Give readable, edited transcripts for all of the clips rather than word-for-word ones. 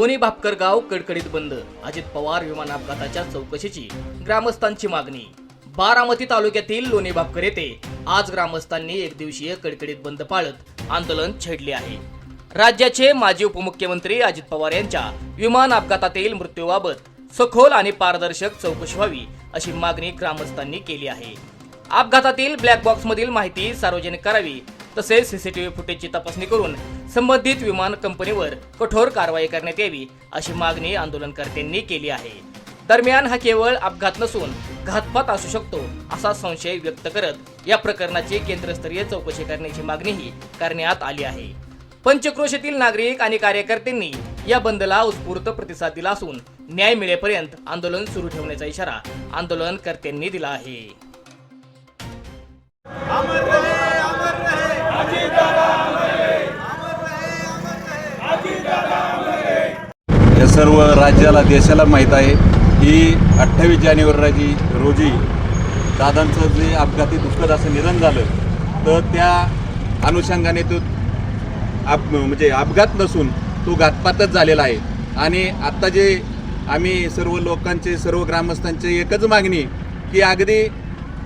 लोणी भापकर गाव कडकडीत बंद। अजित पवार विमान अपघाताच्या चौकशीची ग्रामस्थांची मागणी। बारामती तालुक्यातील लोणी भापकर येथे आज ग्रामस्थांनी एक दिवसीय कडकडीत बंद पाळत आंदोलन छेडले आहे। राज्याचे माजी उपमुख्यमंत्री अजित पवार यांच्या विमान अपघातातील मृत्यूबाबत सखोल आणि पारदर्शक चौकशी व्हावी अशी मागणी ग्रामस्थांनी केली आहे। अपघातातील ब्लॅक बॉक्स मधील माहिती सार्वजनिक करावी, तसेच सीसीटीव्ही फुटेजची तपासणी करून संबंधित विमान कंपनीवर कठोर कारवाई करण्यात यावी अशी मागणी आंदोलनकर्त्यांनी केली आहे। दरम्यान हा केवळ अपघात नसून घातपात असू शकतो असा संशय व्यक्त करत या प्रकरणाची केंद्रस्तरीय चौकशी करण्याची मागणीही करण्यात आली आहे। पंचक्रोशीतील नागरिक आणि कार्यकर्त्यांनी या बंदला उत्स्फूर्त प्रतिसाद दिला असून न्याय मिळेपर्यंत आंदोलन सुरू ठेवण्याचा इशारा आंदोलनकर्त्यांनी दिला आहे। या सर्व राज्याला देशाला माहीत आहे की 28 जानेवारी रोजी दादांचं जे अपघाती दुःखद असं निधन झालं, तर त्या अनुषंगाने तो म्हणजे अपघात नसून तो घातपातच झालेला आहे। आणि आत्ता जे आम्ही सर्व लोकांचे सर्व ग्रामस्थांची एकच मागणी की अगदी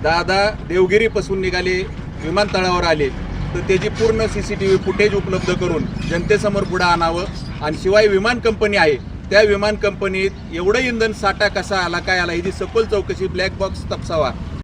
दादा देवगिरीपासून निघाले विमानतळावर आले तर त्याची पूर्ण CCTV फुटेज उपलब्ध करून जनतेसमोर पुढे आणावं। आणि शिवाय विमान कंपनी आहे त्या विमान कंपनीत एवढं इंधन साठा कसा आला, काय आला, ही सखोल चौकशी ब्लॅक बॉक्स तपासावा